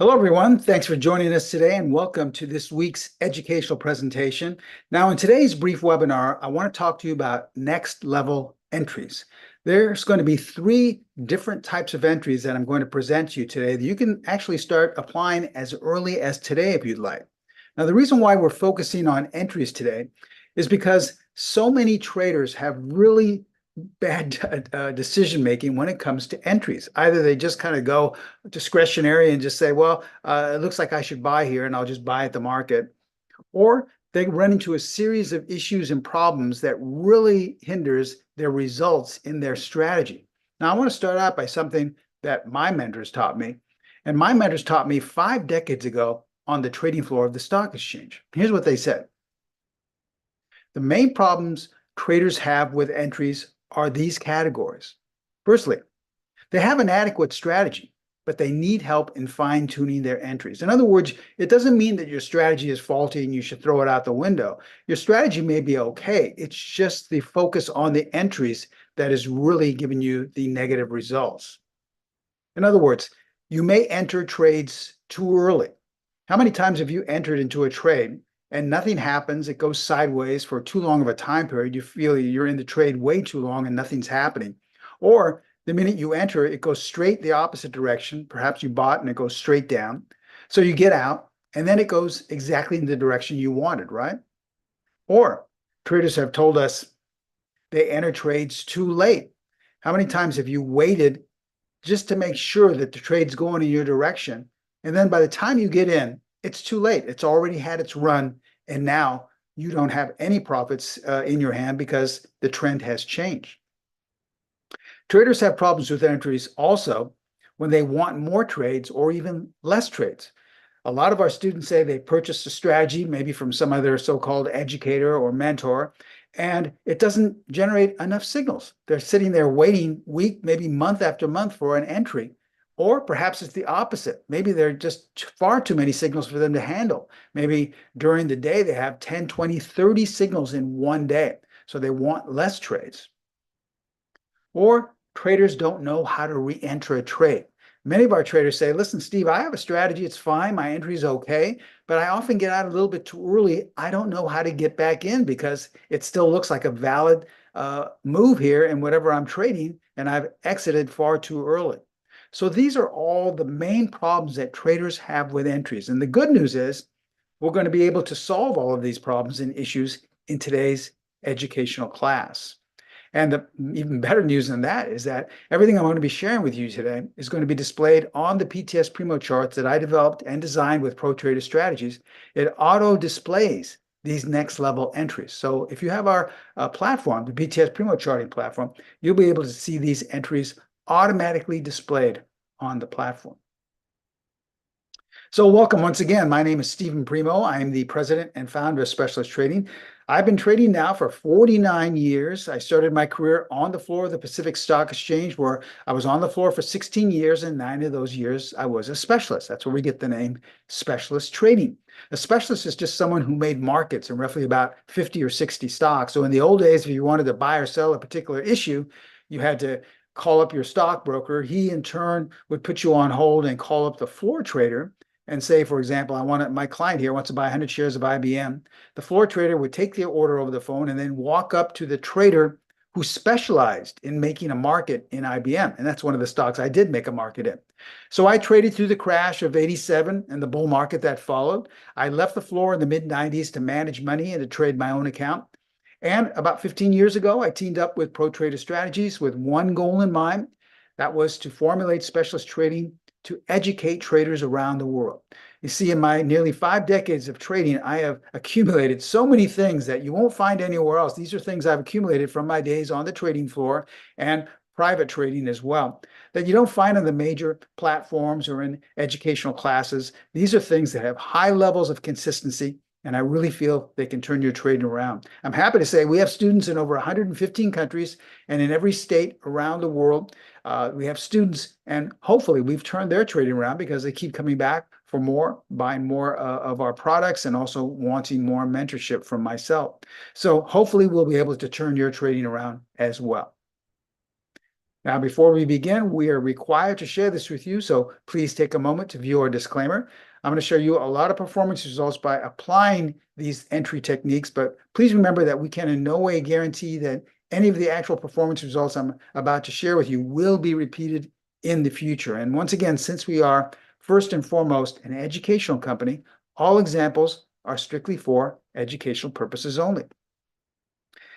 Hello, everyone. Thanks for joining us today and welcome to this week's educational presentation. Now, in today's brief webinar, I want to talk to you about next level entries. There's going to be three different types of entries that I'm going to present to you today that you can actually start applying as early as today if you'd like. Now, the reason why we're focusing on entries today is because so many traders have really bad decision making when it comes to entries. Either they just kind of go discretionary and just say, well, it looks like I should buy here and I'll just buy at the market. Or they run into a series of issues and problems that really hinders their results in their strategy. Now, I want to start out by something that my mentors taught me. And my mentors taught me 5 decades ago on the trading floor of the stock exchange. Here's what they said. The main problems traders have with entries are these categories. Firstly, they have an adequate strategy, but they need help in fine-tuning their entries. In other words, it doesn't mean that your strategy is faulty and you should throw it out the window. Your strategy may be okay. It's just the focus on the entries that is really giving you the negative results. In other words, you may enter trades too early. How many times have you entered into a trade and nothing happens? It goes sideways for too long of a time period. You feel you're in the trade way too long and nothing's happening. Or the minute you enter, it goes straight the opposite direction. Perhaps you bought and it goes straight down. So you get out and then it goes exactly in the direction you wanted, right? Or traders have told us they enter trades too late. How many times have you waited just to make sure that the trade's going in your direction? And then by the time you get in, it's too late. It's already had its run. And now you don't have any profits in your hand because the trend has changed. Traders have problems with entries also when they want more trades or even less trades. A lot of our students say they purchased a strategy, maybe from some other so-called educator or mentor, and it doesn't generate enough signals. They're sitting there waiting week, maybe month after month for an entry. Or perhaps it's the opposite. Maybe there are just far too many signals for them to handle. Maybe during the day they have 10, 20, 30 signals in one day. So they want less trades. Or traders don't know how to re-enter a trade. Many of our traders say, listen, Steve, I have a strategy. It's fine. My entry is okay, but I often get out a little bit too early. I don't know how to get back in because it still looks like a valid move here in whatever I'm trading, and I've exited far too early. So these are all the main problems that traders have with entries. And the good news is we're going to be able to solve all of these problems and issues in today's educational class. And the even better news than that is that everything I'm going to be sharing with you today is going to be displayed on the PTS Primo charts that I developed and designed with ProTrader Strategies. It auto displays these next level entries. So if you have our platform, the PTS Primo charting platform, you'll be able to see these entries automatically displayed on the platform. So welcome once again. My name is Stephen Primo. I am the president and founder of Specialist Trading. I've been trading now for 49 years. I started my career on the floor of the Pacific Stock Exchange, where I was on the floor for 16 years, and 9 of those years I was a specialist. That's where we get the name Specialist Trading. A specialist is just someone who made markets in roughly about 50 or 60 stocks. So in the old days, if you wanted to buy or sell a particular issue, you had to call up your stockbroker. He in turn would put you on hold and call up the floor trader and say, for example, my client here wants to buy 100 shares of IBM. The floor trader would take the order over the phone and then walk up to the trader who specialized in making a market in IBM. And that's one of the stocks I did make a market in. So I traded through the crash of 87 and the bull market that followed. I left the floor in the mid 90s to manage money and to trade my own account. And about 15 years ago, I teamed up with ProTrader Strategies with one goal in mind. That was to formulate specialist trading to educate traders around the world. You see, in my nearly 5 decades of trading, I have accumulated so many things that you won't find anywhere else. These are things I've accumulated from my days on the trading floor and private trading as well, that you don't find on the major platforms or in educational classes. These are things that have high levels of consistency, and I really feel they can turn your trading around. I'm happy to say we have students in over 115 countries and in every state around the world. We have students, and hopefully we've turned their trading around because they keep coming back for more, buying more of our products, and also wanting more mentorship from myself. So hopefully we'll be able to turn your trading around as well. Now, before we begin, we are required to share this with you, so please take a moment to view our disclaimer. I'm going to show you a lot of performance results by applying these entry techniques, but please remember that we can in no way guarantee that any of the actual performance results I'm about to share with you will be repeated in the future. And once again, since we are first and foremost an educational company, all examples are strictly for educational purposes only.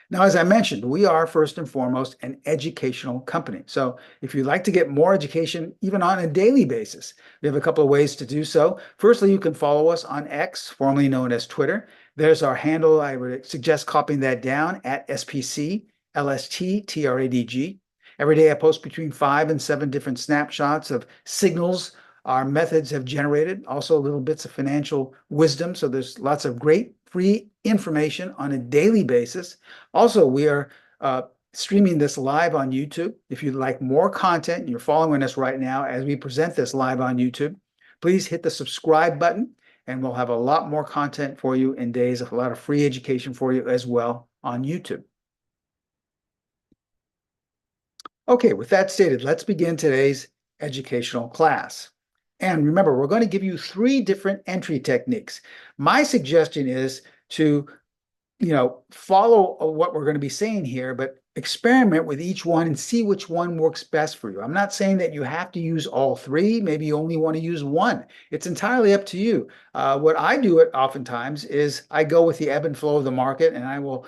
Now, as I mentioned, we are first and foremost an educational company. So if you'd like to get more education, even on a daily basis, we have a couple of ways to do so. Firstly, you can follow us on X, formerly known as Twitter. There's our handle. I would suggest copying that down at SPC_LST_TRADG. Every day I post between 5 and 7 different snapshots of signals our methods have generated, also little bits of financial wisdom. So there's lots of great free information on a daily basis. Also, we are streaming this live on YouTube. If you'd like more content and you're following us right now as we present this live on YouTube, please hit the subscribe button and we'll have a lot more content for you in days, a lot of free education for you as well on YouTube. Okay, with that stated, let's begin today's educational class. And remember, we're going to give you 3 different entry techniques. My suggestion is to, follow what we're going to be saying here, but experiment with each one and see which one works best for you. I'm not saying that you have to use all 3. Maybe you only want to use one. It's entirely up to you. What I do oftentimes is I go with the ebb and flow of the market, and I will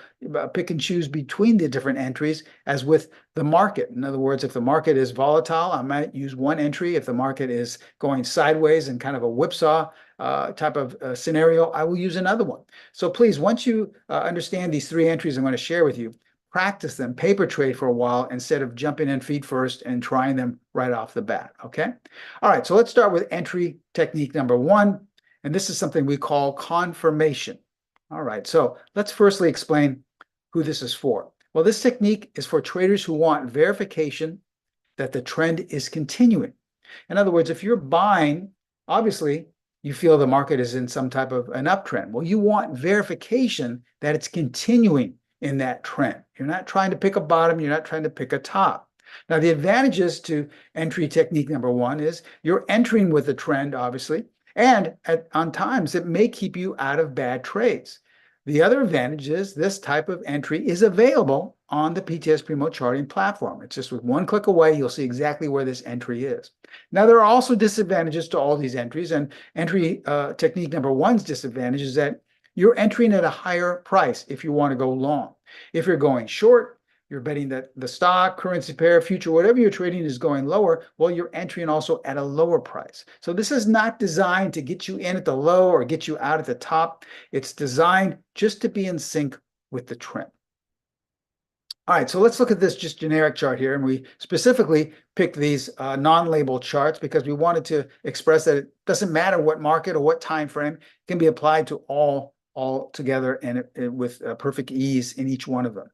pick and choose between the different entries as with the market. In other words, if the market is volatile, I might use one entry. If the market is going sideways and kind of a whipsaw type of scenario, I will use another one. So please, once you understand these 3 entries I'm going to share with you, practice them, paper trade for a while instead of jumping in feet first and trying them right off the bat, okay? All right, so let's start with entry technique number 1, and this is something we call confirmation. All right, so let's firstly explain who this is for. Well, this technique is for traders who want verification that the trend is continuing. In other words, if you're buying, obviously, you feel the market is in some type of an uptrend. Well, you want verification that it's continuing in that trend. You're not trying to pick a bottom, you're not trying to pick a top. Now, the advantages to entry technique number 1 is you're entering with the trend, obviously, and on times it may keep you out of bad trades. The other advantage is this type of entry is available on the PTS Primo charting platform. It's just with one click away, you'll see exactly where this entry is. Now, there are also disadvantages to all these entries, and entry technique number 1's disadvantage is that you're entering at a higher price if you want to go long. If you're going short, you're betting that the stock, currency pair, future, whatever you're trading is going lower, well, you're entering also at a lower price. So this is not designed to get you in at the low or get you out at the top. It's designed just to be in sync with the trend. All right, so let's look at this just generic chart here. And we specifically picked these non-labeled charts because we wanted to express that it doesn't matter what market or what time frame, it can be applied to all together and with perfect ease in each one of them.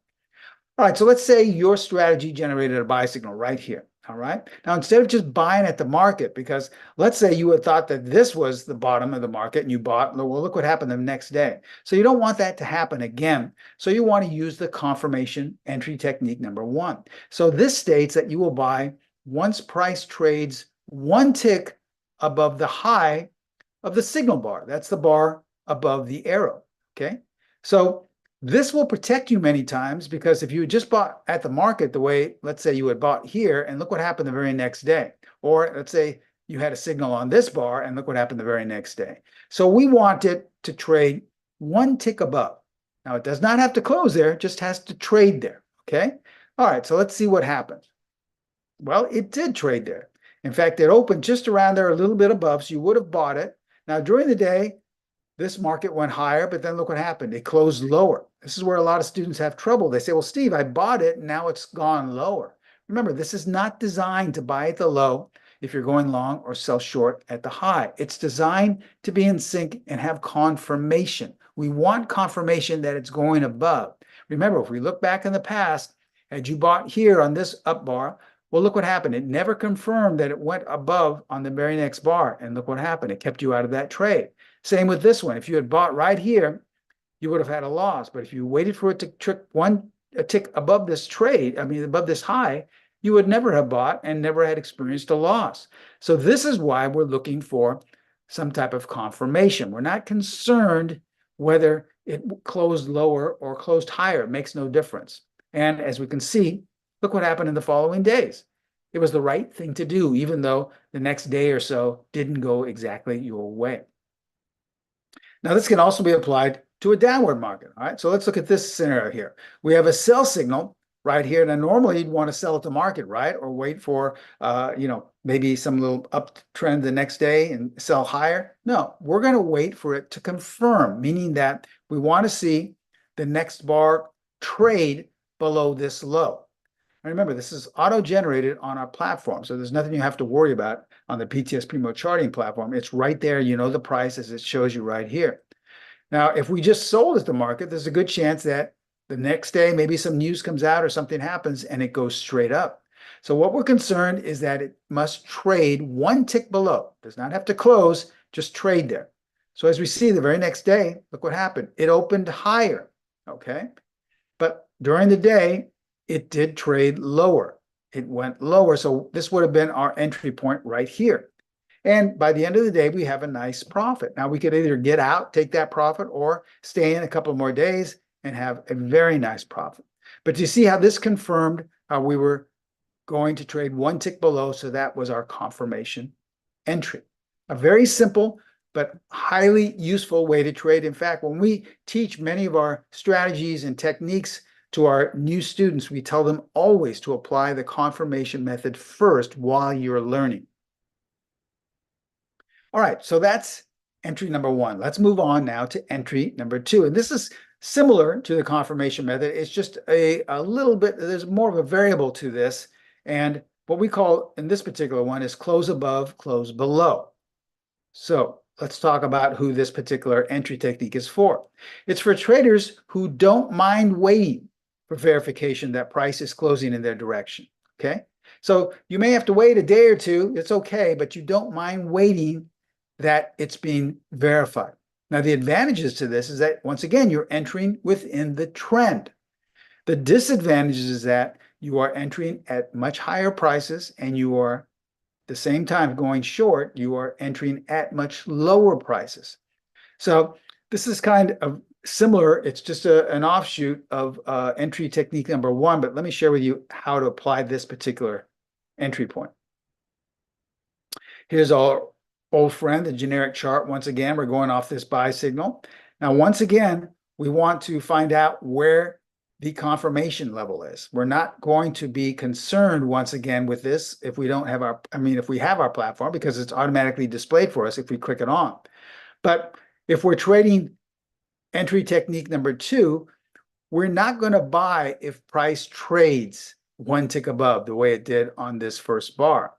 All right, so let's say your strategy generated a buy signal right here. All right, now instead of just buying at the market, because let's say you had thought that this was the bottom of the market and you bought, well, look what happened the next day. So you don't want that to happen again. So you want to use the confirmation entry technique number 1. So this states that you will buy once price trades 1 tick above the high of the signal bar. That's the bar above the arrow, okay? So this will protect you many times because if you just bought at the market the way, let's say you had bought here and look what happened the very next day. Or let's say you had a signal on this bar and look what happened the very next day. So we want it to trade 1 tick above. Now it does not have to close there, it just has to trade there, okay? All right, so let's see what happens. Well, it did trade there. In fact, it opened just around there a little bit above, so you would have bought it. Now during the day, this market went higher, but then look what happened. It closed lower. This is where a lot of students have trouble. They say, well, Steve, I bought it, and now it's gone lower. Remember, this is not designed to buy at the low if you're going long or sell short at the high. It's designed to be in sync and have confirmation. We want confirmation that it's going above. Remember, if we look back in the past, had you bought here on this up bar, well, look what happened. It never confirmed that it went above on the very next bar. And look what happened. It kept you out of that trade. Same with this one. If you had bought right here, you would have had a loss. But if you waited for it to trick a tick above this trade, above this high, you would never have bought and never had experienced a loss. So this is why we're looking for some type of confirmation. We're not concerned whether it closed lower or closed higher. It makes no difference. And as we can see, look what happened in the following days. It was the right thing to do, even though the next day or so didn't go exactly your way. Now, this can also be applied to a downward market. All right, so let's look at this scenario here. We have a sell signal right here. Now, normally you'd want to sell at the market, right? Or wait for, maybe some little uptrend the next day and sell higher. No, we're going to wait for it to confirm, meaning that we want to see the next bar trade below this low. And remember, this is auto-generated on our platform, so there's nothing you have to worry about on the PTS Primo charting platform. It's right there. You know the price as it shows you right here. Now, if we just sold at the market, there's a good chance that the next day, maybe some news comes out or something happens and it goes straight up. So what we're concerned is that it must trade one tick below. It does not have to close, just trade there. So as we see the very next day, look what happened. It opened higher, okay? But during the day, it did trade lower. It went lower. So this would have been our entry point right here. And by the end of the day, we have a nice profit. Now we could either get out, take that profit, or stay in a couple more days and have a very nice profit. But you see how this confirmed how we were going to trade one tick below. So that was our confirmation entry. A very simple but highly useful way to trade. In fact, when we teach many of our strategies and techniques to our new students, we tell them always to apply the confirmation method first while you're learning. All right, so that's entry number one. Let's move on now to entry number two. And this is similar to the confirmation method. It's just a little bit, there's more of a variable to this. And what we call in this particular one is close above, close below. So let's talk about who this particular entry technique is for. It's for traders who don't mind waiting for verification that price is closing in their direction, okay? So you may have to wait a day or two, it's okay, but you don't mind waiting that it's being verified. Now, the advantages to this is that, once again, you're entering within the trend. The disadvantages is that you are entering at much higher prices and you are, at the same time, going short, you are entering at much lower prices. So this is kind of similar. It's just an offshoot of entry technique number one, but let me share with you how to apply this particular entry point. Here's our old friend, the generic chart. Once again, we're going off this buy signal. Now, once again, we want to find out where the confirmation level is. We're not going to be concerned once again with this if we don't have our, if we have our platform, because it's automatically displayed for us if we click it on. But if we're trading entry technique number two, we're not going to buy if price trades one tick above the way it did on this first bar.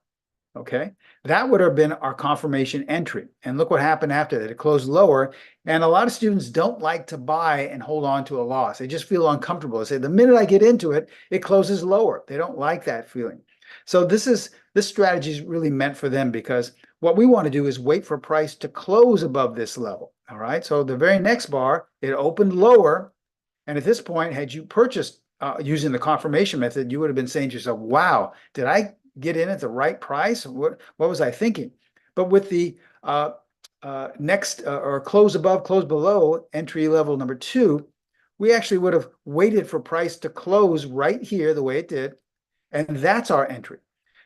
Okay, that would have been our confirmation entry. And look what happened after that. It closed lower. And a lot of students don't like to buy and hold on to a loss. They just feel uncomfortable. They say, the minute I get into it, it closes lower. They don't like that feeling. So this strategy is really meant for them, because what we want to do is wait for price to close above this level. All right. So the very next bar, it opened lower. And at this point, had you purchased using the confirmation method, you would have been saying to yourself, wow, did I get in at the right price? What was I thinking? But with the next or close above, close below entry level number two, we actually would have waited for price to close right here the way it did. And that's our entry.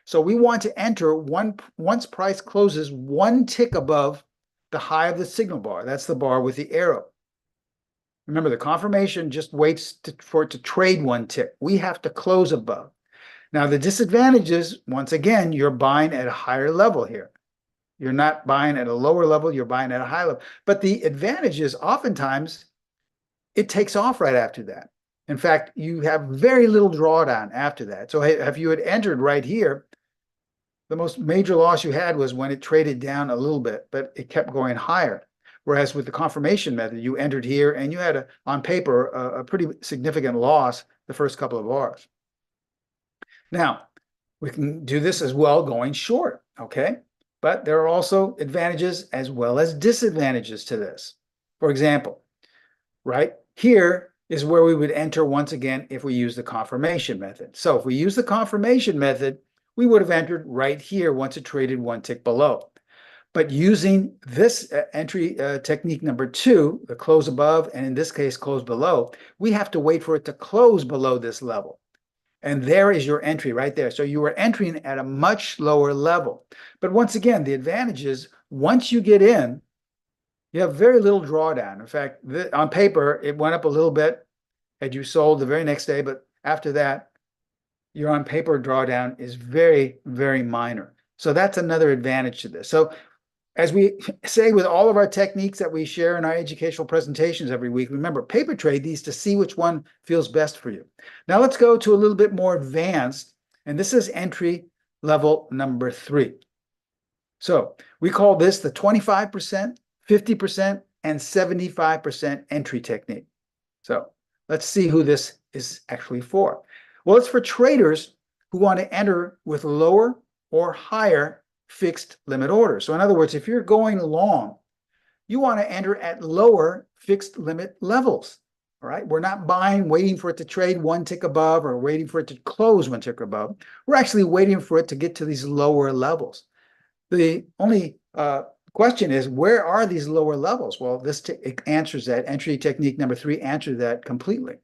So we want to enter once price closes one tick above the high of the signal bar. That's the bar with the arrow. Remember, the confirmation just waits for it to trade one tick. We have to close above. Now, the disadvantage is, once again, you're buying at a higher level here. You're not buying at a lower level, you're buying at a high level. But the advantage is oftentimes it takes off right after that. In fact, you have very little drawdown after that. So if you had entered right here, the most major loss you had was when it traded down a little bit, but it kept going higher. Whereas with the confirmation method, you entered here and you had, on paper, a pretty significant loss the first couple of bars. Now, we can do this as well going short, okay? But there are also advantages as well as disadvantages to this. For example, right here, is where we would enter once again if we use the confirmation method. So if we use the confirmation method, we would have entered right here once it traded one tick below. But using this entry technique number 2, the close above, and in this case, close below, we have to wait for it to close below this level. And there is your entry right there. So you are entering at a much lower level. But once again, the advantage is once you get in, you have very little drawdown. In fact, on paper, it went up a little bit had you sold the very next day, but after that, your on paper drawdown is very, very minor. So that's another advantage to this. So as we say with all of our techniques that we share in our educational presentations every week, remember, paper trade these to see which one feels best for you. Now let's go to a little bit more advanced, and this is entry level number 3. So we call this the 25%, 50%, and 75% entry technique. So let's see who this is actually for. Well, it's for traders who want to enter with lower or higher fixed limit orders. So in other words, if you're going long, you want to enter at lower fixed limit levels. All right, we're not buying, waiting for it to trade one tick above or waiting for it to close one tick above. We're actually waiting for it to get to these lower levels. The only question is, where are these lower levels? Well, this answers that. Entry technique number 3 answers that completely.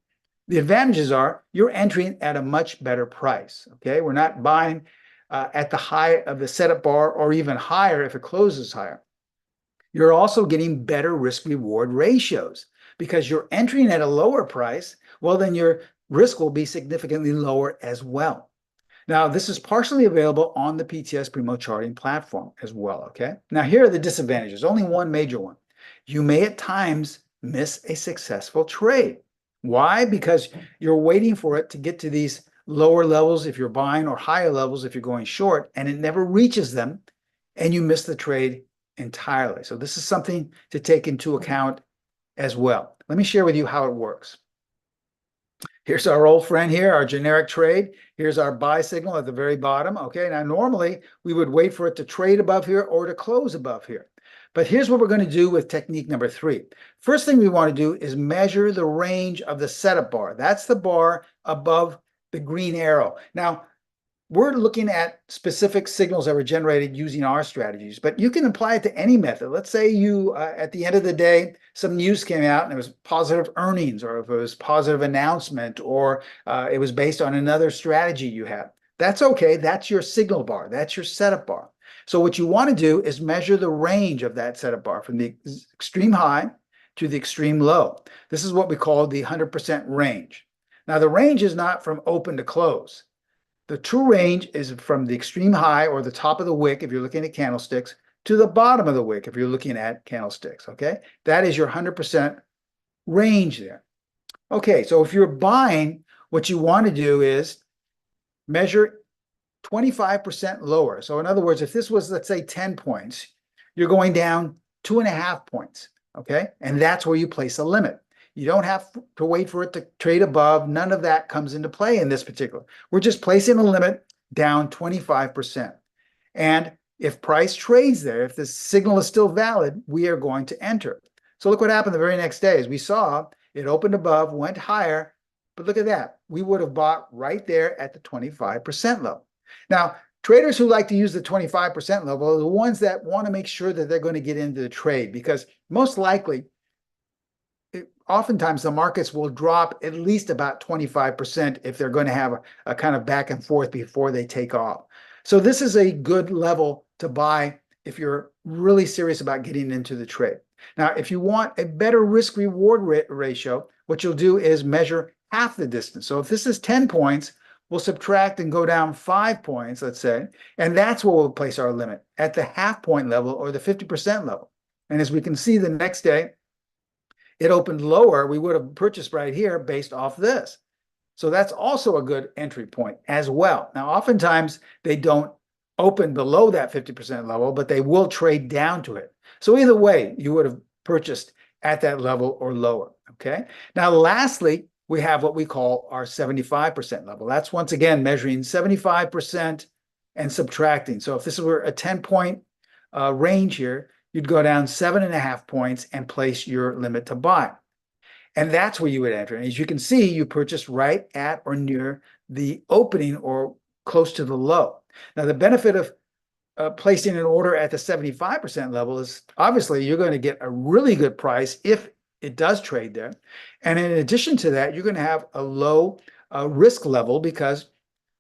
The advantages are you're entering at a much better price. Okay, we're not buying at the high of the setup bar or even higher if it closes higher. You're also getting better risk reward ratios because you're entering at a lower price. Well, then your risk will be significantly lower as well. Now, this is partially available on the PTS Primo charting platform as well, okay? Now, here are the disadvantages, only one major one. You may at times miss a successful trade. Why? Because you're waiting for it to get to these lower levels if you're buying or higher levels if you're going short, and it never reaches them, and you miss the trade entirely. So this is something to take into account as well. Let me share with you how it works. Here's our old friend here, our generic trade. Here's our buy signal at the very bottom. Okay, now normally we would wait for it to trade above here or to close above here. But here's what we're going to do with technique number 3. First thing we want to do is measure the range of the setup bar. That's the bar above the green arrow. Now, we're looking at specific signals that were generated using our strategies, but you can apply it to any method. Let's say you, at the end of the day, some news came out and it was positive earnings, or if it was positive announcement, or it was based on another strategy you had. That's okay. That's your signal bar. That's your setup bar. So what you want to do is measure the range of that setup bar from the extreme high to the extreme low. This is what we call the 100% range. Now, the range is not from open to close. The true range is from the extreme high or the top of the wick if you're looking at candlesticks to the bottom of the wick if you're looking at candlesticks, okay? That is your 100% range there. Okay, so if you're buying, what you want to do is measure 25% lower. So in other words, if this was, let's say, 10 points, you're going down 2.5 points, okay? And that's where you place a limit. You don't have to wait for it to trade above. None of that comes into play in this particular. We're just placing a limit down 25%. And if price trades there, if the signal is still valid, we are going to enter. So look what happened the very next day. As we saw, it opened above, went higher, but look at that. We would have bought right there at the 25% level. Now, traders who like to use the 25% level are the ones that want to make sure that they're going to get into the trade, because most likely, oftentimes the markets will drop at least about 25% if they're going to have a kind of back and forth before they take off. So this is a good level to buy if you're really serious about getting into the trade. Now, if you want a better risk reward ratio, what you'll do is measure half the distance. So if this is 10 points, we'll subtract and go down 5 points, let's say, and that's where we'll place our limit, at the half point level or the 50% level. And as we can see the next day, it opened lower. We would have purchased right here based off this. So that's also a good entry point as well. Now, oftentimes they don't open below that 50% level, but they will trade down to it. So either way, you would have purchased at that level or lower, okay? Now, lastly, we have what we call our 75% level. That's once again measuring 75% and subtracting. So if this were a 10-point range here, you'd go down 7.5 points and place your limit to buy. And that's where you would enter. And as you can see, you purchased right at or near the opening or close to the low. Now, the benefit of placing an order at the 75% level is obviously you're going to get a really good price if it does trade there. And in addition to that, you're going to have a low risk level because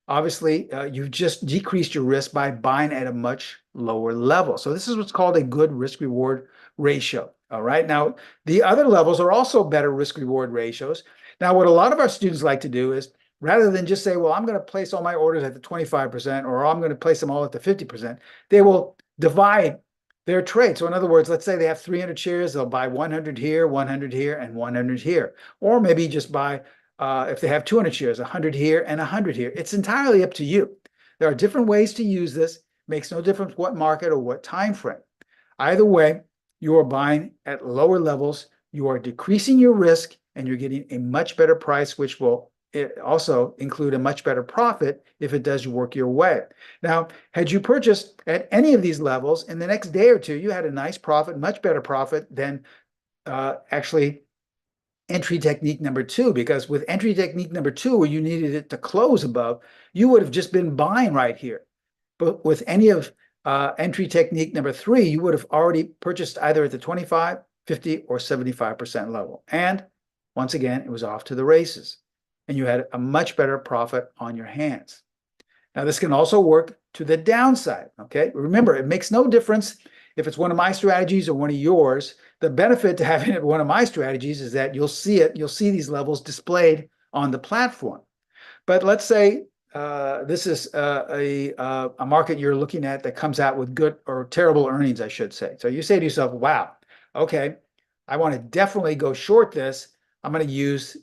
obviously you've just decreased your risk by buying at a much lower level. So this is what's called a good risk reward ratio. All right. Now, the other levels are also better risk reward ratios. Now, what a lot of our students like to do is rather than just say, well, I'm going to place all my orders at the 25% or I'm going to place them all at the 50%, they will divide their trade. So in other words, let's say they have 300 shares, they'll buy 100 here, 100 here, and 100 here. Or maybe just buy, if they have 200 shares, 100 here and 100 here. It's entirely up to you. There are different ways to use this. It makes no difference what market or what time frame. Either way, you are buying at lower levels, you are decreasing your risk, and you're getting a much better price, which will also include a much better profit if it does work your way. Now, had you purchased at any of these levels, in the next day or two, you had a nice profit, much better profit than actually entry technique number 2, because with entry technique number 2, where you needed it to close above, you would have just been buying right here. But with any of entry technique number 3, you would have already purchased either at the 25, 50, or 75% level. And once again, it was off to the races. And you had a much better profit on your hands. Now, this can also work to the downside, okay? Remember, it makes no difference if it's one of my strategies or one of yours. The benefit to having it one of my strategies is that you'll see these levels displayed on the platform. But let's say this is a market you're looking at that comes out with good or terrible earnings, I should say. So you say to yourself, wow, okay, I want to definitely go short this. I'm going to use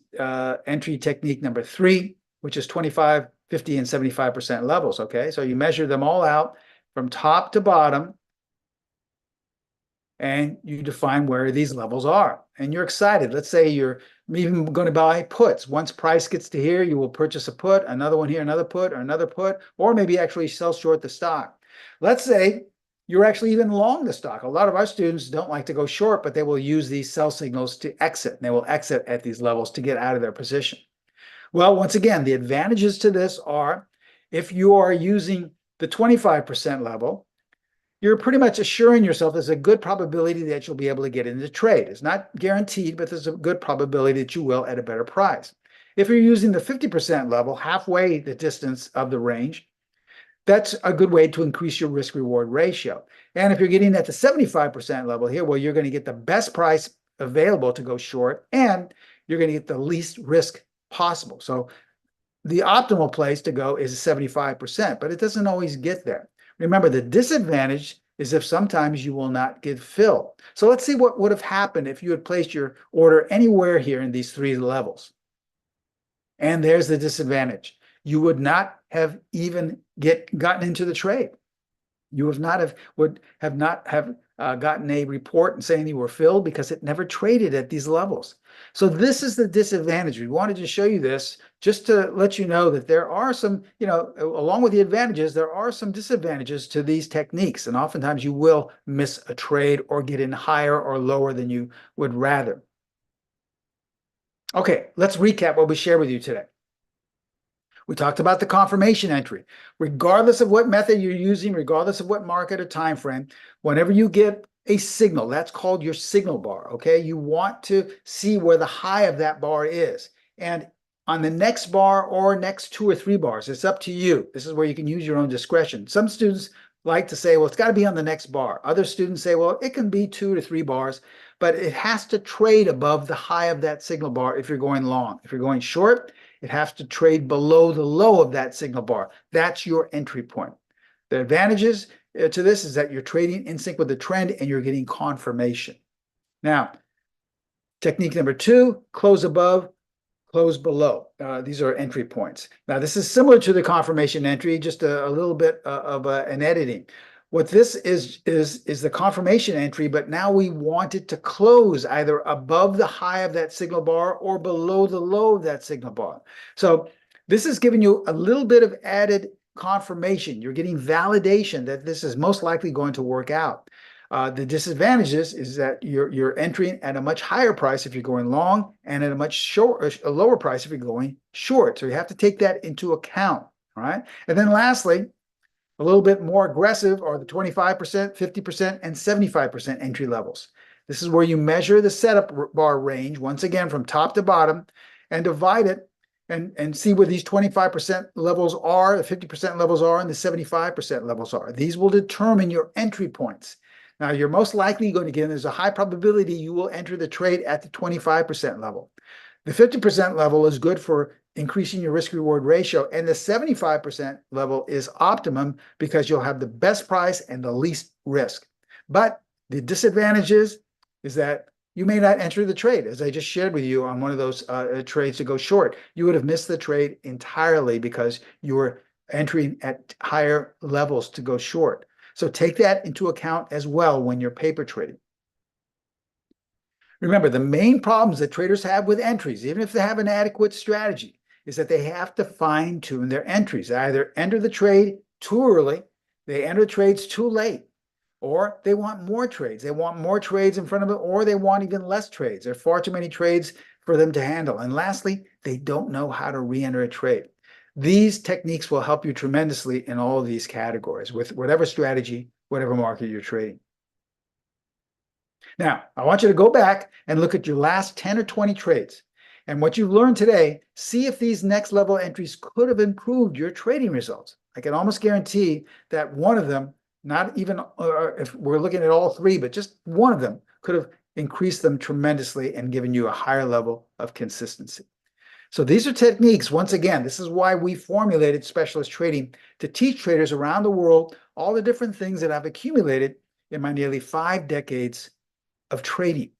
entry technique number 3, which is 25, 50, and 75% levels, okay? So you measure them all out from top to bottom, and you define where these levels are. And you're excited. Let's say you're even going to buy puts. Once price gets to here, you will purchase a put, another one here, another put, or maybe actually sell short the stock. Let's say you're actually even long the stock. A lot of our students don't like to go short, but they will use these sell signals to exit. And they will exit at these levels to get out of their position. Well, once again, the advantages to this are if you are using the 25% level, you're pretty much assuring yourself there's a good probability that you'll be able to get into the trade. It's not guaranteed, but there's a good probability that you will at a better price. If you're using the 50% level, halfway the distance of the range, that's a good way to increase your risk reward ratio. And if you're getting at the 75% level here, well, you're going to get the best price available to go short, and you're going to get the least risk possible. So the optimal place to go is 75%, but it doesn't always get there. Remember, the disadvantage is if sometimes you will not get filled. So let's see what would have happened if you had placed your order anywhere here in these 3 levels. And there's the disadvantage. You would not have even gotten into the trade. You would not have gotten a report saying you were filled because it never traded at these levels. So this is the disadvantage. We wanted to show you this just to let you know that there are some, along with the advantages, there are some disadvantages to these techniques. And oftentimes you will miss a trade or get in higher or lower than you would rather. Okay, let's recap what we shared with you today. We talked about the confirmation entry. Regardless of what method you're using, regardless of what market or time frame, whenever you get a signal, that's called your signal bar, okay? You want to see where the high of that bar is. And on the next bar or next 2 or 3 bars, it's up to you. This is where you can use your own discretion. Some students like to say, well, it's got to be on the next bar. Other students say, well, it can be 2 to 3 bars, but it has to trade above the high of that signal bar if you're going long. If you're going short, it has to trade below the low of that signal bar. That's your entry point. The advantages to this is that you're trading in sync with the trend and you're getting confirmation. Now, technique number 2, close above, close below. These are entry points. Now, this is similar to the confirmation entry, just a little bit of an editing. What this is the confirmation entry, but now we want it to close either above the high of that signal bar or below the low of that signal bar. So this is giving you a little bit of added confirmation. You're getting validation that this is most likely going to work out. The disadvantages is that you're entering at a much higher price if you're going long, and at a lower price if you're going short. So you have to take that into account. All right. And then lastly, a little bit more aggressive are the 25%, 50%, and 75% entry levels. This is where you measure the setup bar range, once again, from top to bottom, and divide it and see where these 25% levels are, the 50% levels are, and the 75% levels are. These will determine your entry points. Now, you're most likely going to get, there's a high probability you will enter the trade at the 25% level. The 50% level is good for increasing your risk-reward ratio, and the 75% level is optimum because you'll have the best price and the least risk. But the disadvantage is that you may not enter the trade. As I just shared with you on one of those trades to go short, you would have missed the trade entirely because you were entering at higher levels to go short. So take that into account as well when you're paper trading. Remember, the main problems that traders have with entries, even if they have an adequate strategy, is that they have to fine-tune their entries. They either enter the trade too early, they enter trades too late, or they want more trades. They want more trades in front of it, or they want even less trades. There are far too many trades for them to handle. And lastly, they don't know how to re-enter a trade. These techniques will help you tremendously in all of these categories with whatever strategy, whatever market you're trading. Now, I want you to go back and look at your last 10 or 20 trades. And what you've learned today, see if these next level entries could have improved your trading results. I can almost guarantee that one of them, not even if we're looking at all three, but just one of them could have increased them tremendously and given you a higher level of consistency. So these are techniques. Once again, this is why we formulated specialist trading to teach traders around the world all the different things that I've accumulated in my nearly 5 decades of trading.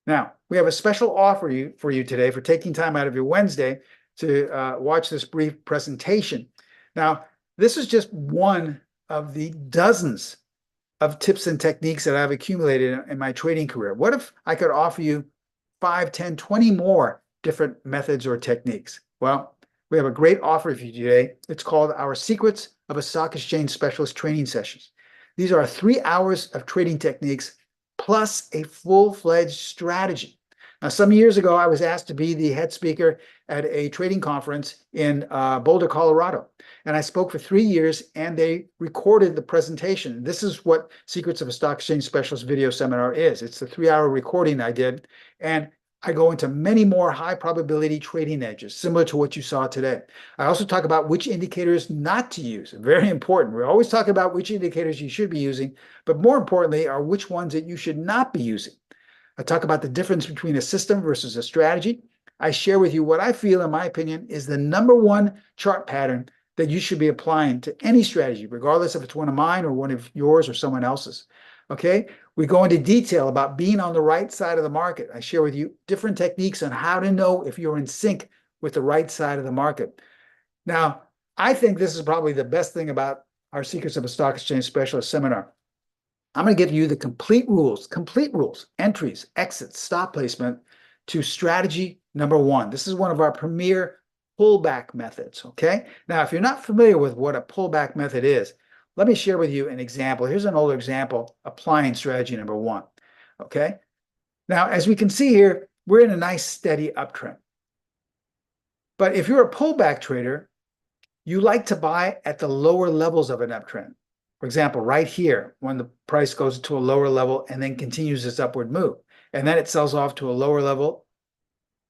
Now, we have a special offer for you today for taking time out of your Wednesday to watch this brief presentation. Now, this is just one of the dozens of tips and techniques that I've accumulated in my trading career. What if I could offer you 5, 10, 20 more different methods or techniques? Well, we have a great offer for you today. It's called our Secrets of a Stock Exchange Specialist Training Sessions. These are 3 hours of trading techniques plus a full-fledged strategy. Now, some years ago, I was asked to be the head speaker at a trading conference in Boulder, Colorado. And I spoke for 3 years, and they recorded the presentation. This is what Secrets of a Stock Exchange Specialist video seminar is. It's the 3-hour recording I did. And I go into many more high probability trading edges, similar to what you saw today. I also talk about which indicators not to use. Very important. We're always talking about which indicators you should be using, but more importantly are which ones that you should not be using. I talk about the difference between a system versus a strategy. I share with you what I feel, in my opinion, is the #1 chart pattern that you should be applying to any strategy, regardless if it's one of mine or one of yours or someone else's. Okay, we go into detail about being on the right side of the market. I share with you different techniques on how to know if you're in sync with the right side of the market. Now, I think this is probably the best thing about our Secrets of a Stock Exchange Specialist seminar. I'm going to give you the complete rules, entries, exits, stop placement to strategy #1. This is one of our premier pullback methods, okay? Now, if you're not familiar with what a pullback method is, let me share with you an example. Here's an older example applying strategy #1, okay? Now, as we can see here, we're in a nice steady uptrend. But if you're a pullback trader, you like to buy at the lower levels of an uptrend. For example, right here, when the price goes to a lower level and then continues its upward move, and then it sells off to a lower level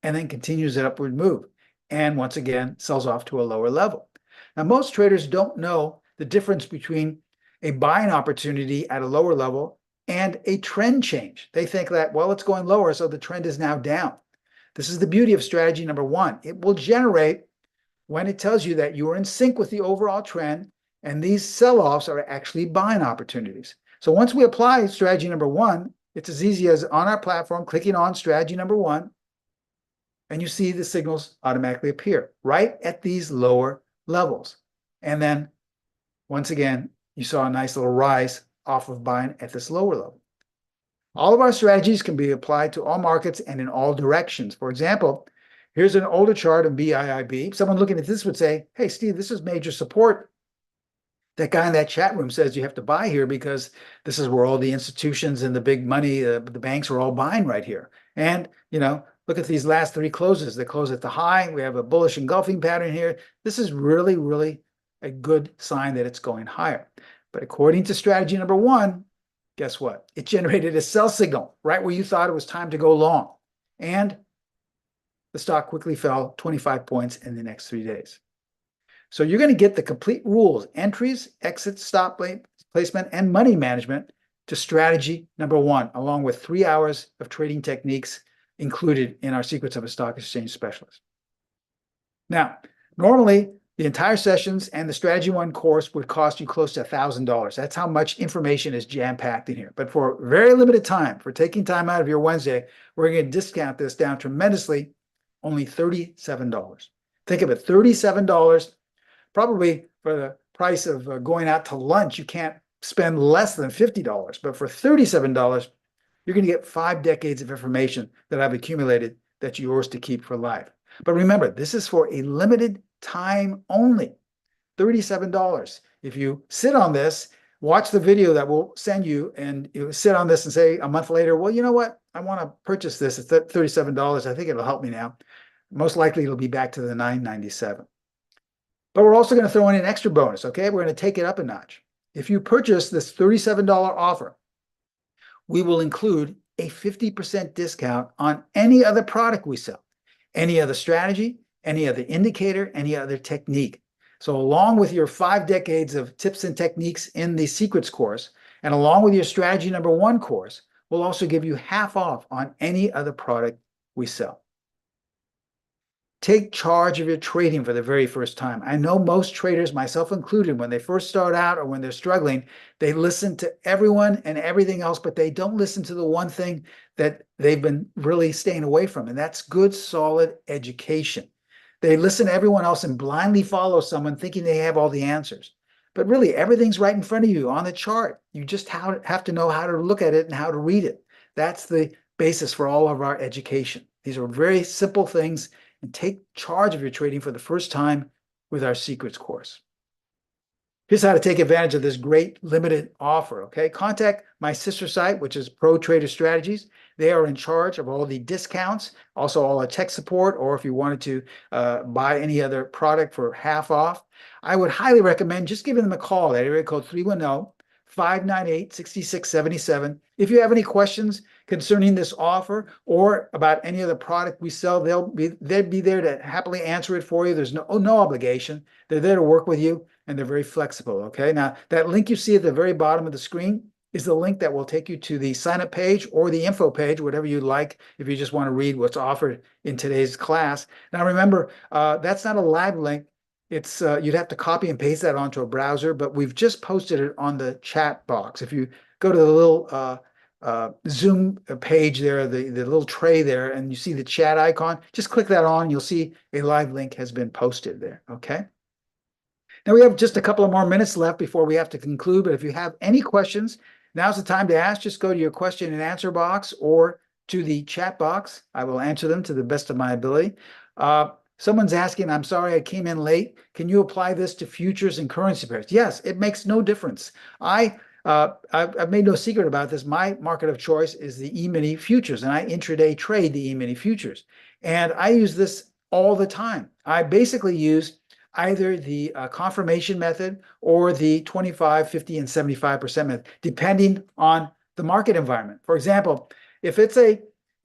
and then continues an upward move, and once again, sells off to a lower level. Now, most traders don't know the difference between a buying opportunity at a lower level and a trend change. They think that, well, it's going lower, so the trend is now down. This is the beauty of strategy #1. It will generate when it tells you that you are in sync with the overall trend, and these sell-offs are actually buying opportunities. So once we apply strategy #1, it's as easy as on our platform, clicking on strategy #1, and you see the signals automatically appear right at these lower levels. And then once again, you saw a nice little rise off of buying at this lower level. All of our strategies can be applied to all markets and in all directions. For example, here's an older chart of BIIB. Someone looking at this would say, hey, Steve, this is major support. that guy in that chat room says you have to buy here because this is where all the institutions and the big money, the banks are all buying right here. And, look at these last three closes. They close at the high. We have a bullish engulfing pattern here. This is really, really a good sign that it's going higher. But according to strategy number one, guess what? It generated a sell signal right where you thought it was time to go long. And the stock quickly fell 25 points in the next 3 days. So you're going to get the complete rules, entries, exits, stop placement, and money management to strategy number one, along with 3 hours of trading techniques included in our Secrets of a Stock Exchange Specialist. Now, normally the entire sessions and the Strategy One course would cost you close to $1,000. That's how much information is jam-packed in here. But for a very limited time, for taking time out of your Wednesday, we're going to discount this down tremendously, only $37. Think of it, $37. Probably for the price of going out to lunch, you can't spend less than $50. But for $37, you're going to get 5 decades of information that I've accumulated that's yours to keep for life. But remember, this is for a limited time only, $37. If you sit on this, watch the video that we'll send you, and you sit on this and say a month later, well, you know what? I want to purchase this. It's $37. I think it'll help me now. Most likely it'll be back to the $9.97. But we're also going to throw in an extra bonus, okay? We're going to take it up a notch. If you purchase this $37 offer, we will include a 50% discount on any other product we sell, any other strategy, any other indicator, any other technique. So along with your 5 decades of tips and techniques in the Secrets course, and along with your Strategy Number One course, we'll also give you half off on any other product we sell. Take charge of your trading for the very first time. I know most traders, myself included, when they first start out or when they're struggling, they listen to everyone and everything else, but they don't listen to the one thing that they've been really staying away from, and that's good, solid education. They listen to everyone else and blindly follow someone thinking they have all the answers. But really, everything's right in front of you on the chart. You just have to know how to look at it and how to read it. That's the basis for all of our education. These are very simple things. And take charge of your trading for the first time with our Secrets course. Here's how to take advantage of this great limited offer, okay? Contact my sister site, which is Pro Trader Strategies. They are in charge of all the discounts, also all the tech support, or if you wanted to buy any other product for half off. I would highly recommend just giving them a call at area code 310-598-6677. If you have any questions concerning this offer or about any other product we sell, they'd be there to happily answer it for you. There's no obligation. They're there to work with you, and they're very flexible, okay? Now, that link you see at the very bottom of the screen is the link that will take you to the sign-up page or the info page, whatever you like, if you just want to read what's offered in today's class. Now, remember, that's not a live link. It's you'd have to copy and paste that onto a browser, but we've just posted it on the chat box. If you go to the little Zoom page there, the little tray there, and you see the chat icon, just click that on. You'll see a live link has been posted there, okay? Now we have just a couple of more minutes left before we have to conclude, but if you have any questions, now's the time to ask. Just go to your question and answer box or to the chat box. I will answer them to the best of my ability. Someone's asking, I'm sorry I came in late. Can you apply this to futures and currency pairs? Yes, it makes no difference. I've made no secret about this. My market of choice is the E-mini futures, and I intraday trade the E-mini futures. And I use this all the time. I basically use either the confirmation method or the 25, 50, and 75% method, depending on the market environment. For example, if it's a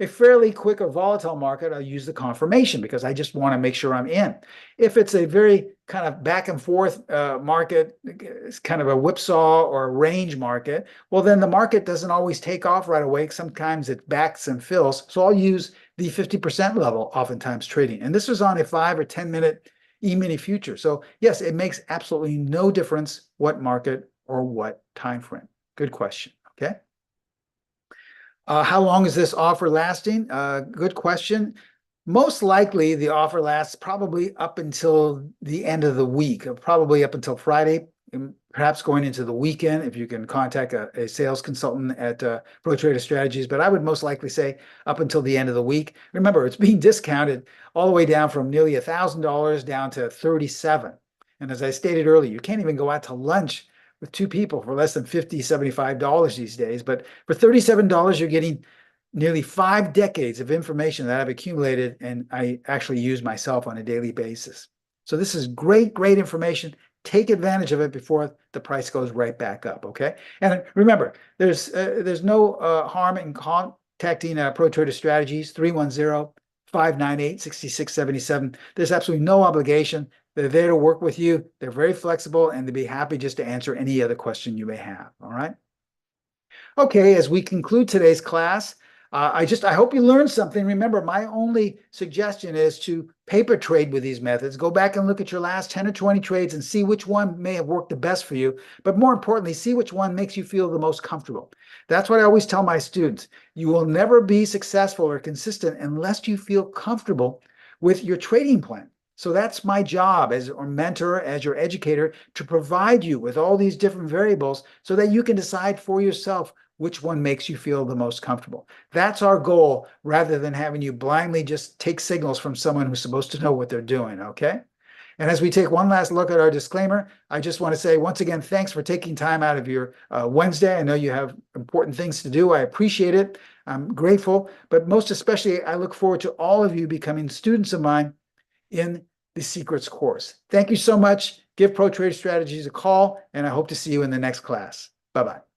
fairly quick or volatile market, I'll use the confirmation because I just want to make sure I'm in. If it's a very kind of back and forth market, it's kind of a whipsaw or a range market, well, then the market doesn't always take off right away. Sometimes it backs and fills. So I'll use the 50% level oftentimes trading. And this was on a 5 or 10 minute E-mini future. So yes, it makes absolutely no difference what market or what time frame. Good question, okay? How long is this offer lasting? Good question. Most likely the offer lasts probably up until the end of the week, probably up until Friday, and perhaps going into the weekend if you can contact a sales consultant at Pro Trader Strategies. But I would most likely say up until the end of the week. Remember, it's being discounted all the way down from nearly $1,000 down to $37. And as I stated earlier, you can't even go out to lunch with two people for less than $50, $75 these days. But for $37, you're getting nearly 5 decades of information that I've accumulated and I actually use myself on a daily basis. So this is great, great information. Take advantage of it before the price goes right back up, okay? And remember, there's no harm in contacting Pro Trader Strategies, 310-598-6677. There's absolutely no obligation. They're there to work with you. They're very flexible, and they'd be happy just to answer any other question you may have, all right? Okay, as we conclude today's class, I hope you learned something. Remember, my only suggestion is to paper trade with these methods. Go back and look at your last 10 or 20 trades and see which one may have worked the best for you. But more importantly, see which one makes you feel the most comfortable. That's what I always tell my students. You will never be successful or consistent unless you feel comfortable with your trading plan. So that's my job as your mentor, as your educator, to provide you with all these different variables so that you can decide for yourself which one makes you feel the most comfortable. That's our goal, rather than having you blindly just take signals from someone who's supposed to know what they're doing, okay? And as we take one last look at our disclaimer, I just want to say once again, thanks for taking time out of your Wednesday. I know you have important things to do. I appreciate it. I'm grateful, but most especially, I look forward to all of you becoming students of mine in the Secrets course. Thank you so much. Give Pro Trader Strategies a call, and I hope to see you in the next class. Bye-bye.